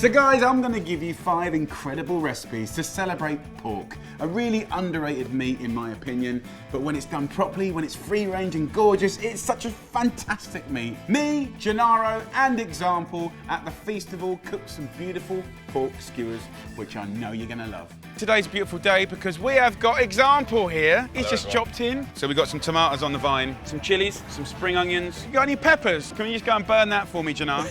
So guys, I'm going to give you 5 incredible recipes to celebrate pork. A really underrated meat in my opinion, but when it's done properly, when it's free range and gorgeous, it's such a fantastic meat. Me, Gennaro and Example at the FOODTUBE cooked some beautiful pork skewers, which I know you're going to love. Today's a beautiful day because we have got Example here. He's just chopped in. So we've got some tomatoes on the vine, some chilies, some spring onions. You got any peppers? Can you just go and burn that for me, Gennaro?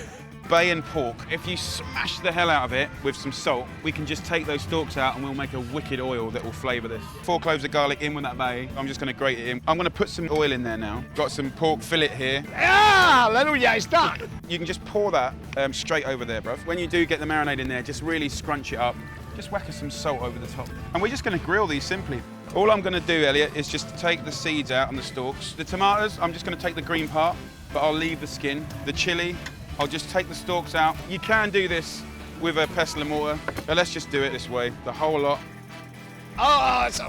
Bay and pork. If you smash the hell out of it with some salt, we can just take those stalks out and we'll make a wicked oil that will flavour this. 4 cloves of garlic in with that bay. I'm just going to grate it in. I'm going to put some oil in there now. Got some pork fillet here. Ah, aleluya, it's done. You can just pour that straight over there, bruv. When you do get the marinade in there, just really scrunch it up. Just whack us some salt over the top. And we're just going to grill these simply. All I'm going to do, Elliot, is just take the seeds out and the stalks. The tomatoes, I'm just going to take the green part, but I'll leave the skin. The chili, I'll just take the stalks out. You can do this with a pestle and mortar, but let's just do it this way, the whole lot. Oh, it's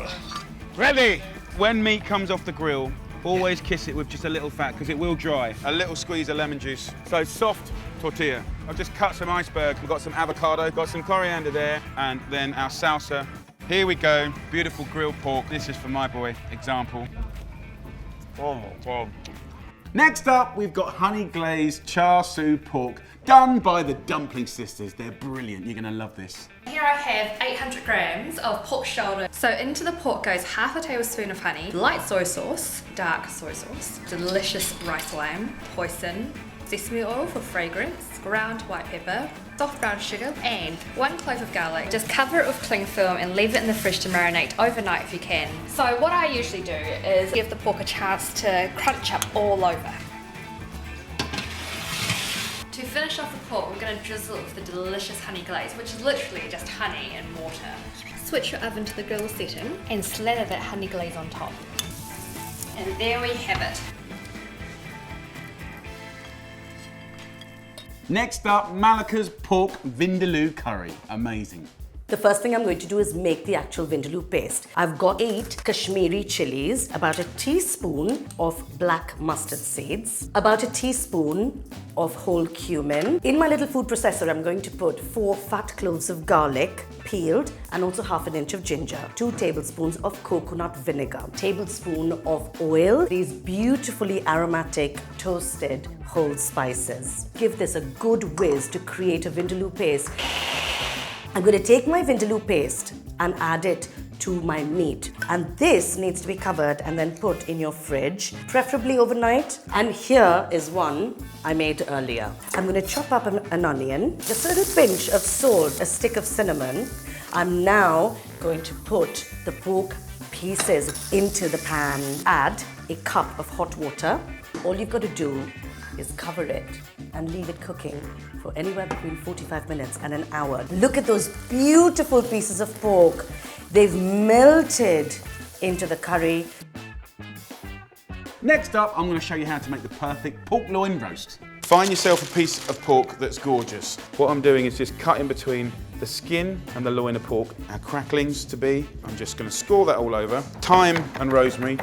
ready. When meat comes off the grill, always kiss it with just a little fat, because it will dry. A little squeeze of lemon juice. So soft tortilla. I've just cut some iceberg. We've got some avocado, got some coriander there, and then our salsa. Here we go, beautiful grilled pork. This is for my boy, Example. Oh my God. Next up, we've got honey glazed char siu pork, done by the Dumpling Sisters. They're brilliant, you're gonna love this. Here I have 800 grams of pork shoulder. So into the pork goes half a tablespoon of honey, light soy sauce, dark soy sauce, delicious rice wine, hoisin, sesame oil for fragrance, ground white pepper, soft brown sugar, and 1 clove of garlic. Just cover it with cling film and leave it in the fridge to marinate overnight if you can. So what I usually do is give the pork a chance to crunch up all over. To finish off the pork, we're going to drizzle it with the delicious honey glaze, which is literally just honey and water. Switch your oven to the grill setting and slather that honey glaze on top. And there we have it. Next up, Malika's pork vindaloo curry. Amazing. The first thing I'm going to do is make the actual vindaloo paste. I've got 8 Kashmiri chilies, about a teaspoon of black mustard seeds, about a teaspoon of whole cumin. In my little food processor, I'm going to put 4 fat cloves of garlic, peeled, and also half an inch of ginger, 2 tablespoons of coconut vinegar, tablespoon of oil, these beautifully aromatic toasted whole spices. Give this a good whiz to create a vindaloo paste. I'm going to take my vindaloo paste and add it to my meat. And this needs to be covered and then put in your fridge, preferably overnight. And here is one I made earlier. I'm going to chop up an onion, just a little pinch of salt, a stick of cinnamon. I'm now going to put the pork pieces into the pan. Add a cup of hot water. All you've got to do is cover it and leave it cooking for anywhere between 45 minutes and an hour. Look at those beautiful pieces of pork. They've melted into the curry. Next up, I'm going to show you how to make the perfect pork loin roast. Find yourself a piece of pork that's gorgeous. What I'm doing is just cutting between the skin and the loin of pork, our cracklings to be. I'm just going to score that all over. Thyme and rosemary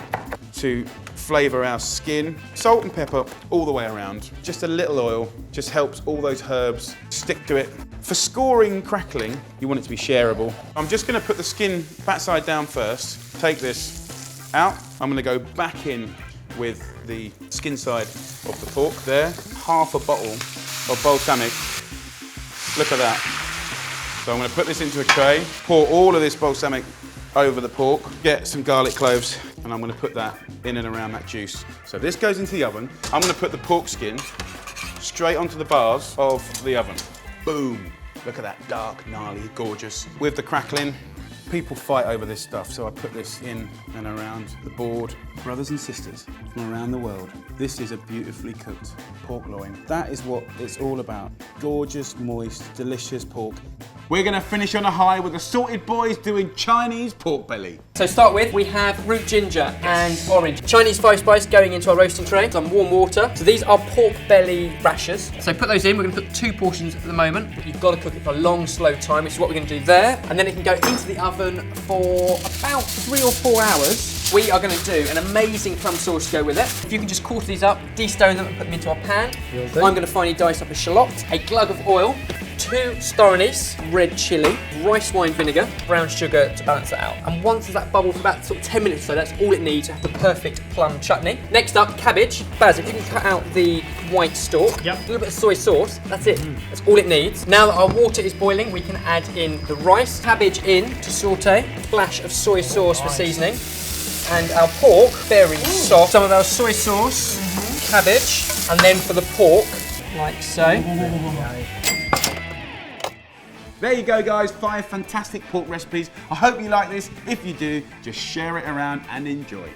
to flavour our skin. Salt and pepper all the way around. Just a little oil, just helps all those herbs stick to it. For scoring crackling, you want it to be shareable. I'm just going to put the skin back side down first. Take this out. I'm going to go back in with the skin side of the pork there. Half a bottle of balsamic. Look at that. So I'm going to put this into a tray, pour all of this balsamic over the pork, get some garlic cloves, and I'm going to put that in and around that juice. So this goes into the oven. I'm going to put the pork skin straight onto the bars of the oven. Boom. Look at that, dark, gnarly, gorgeous. With the crackling, people fight over this stuff, so I put this in and around the board. Brothers and sisters from around the world, this is a beautifully cooked pork loin. That is what it's all about. Gorgeous, moist, delicious pork. We're going to finish on a high with the Sorted Boys doing Chinese pork belly. So to start with, we have root ginger and orange. Chinese 5 spice going into our roasting tray. Some warm water. So these are pork belly rashers. So put those in. We're going to put 2 portions at the moment. You've got to cook it for a long, slow time, which is what we're going to do there. And then it can go into the oven for about 3 or 4 hours. We are going to do an amazing plum sauce to go with it. If you can just quarter these up, de-stone them and put them into our pan. I'm going to finely dice up a shallot, a glug of oil, 2 star anise, red chilli, rice wine vinegar, brown sugar to balance it out. And once that bubbles for about sort of 10 minutes or so, that's all it needs to have the perfect plum chutney. Next up, cabbage. Baz, if you can cut out the white stalk, Yep. a little bit of soy sauce, that's it. That's all it needs. Now that our water is boiling, we can add in the rice, cabbage in to saute, splash of soy sauce for seasoning, and our pork, very soft. Some of our soy sauce, cabbage, and then for the pork, like so. There you go, guys, 5 fantastic pork recipes. I hope you like this. If you do, just share it around and enjoy.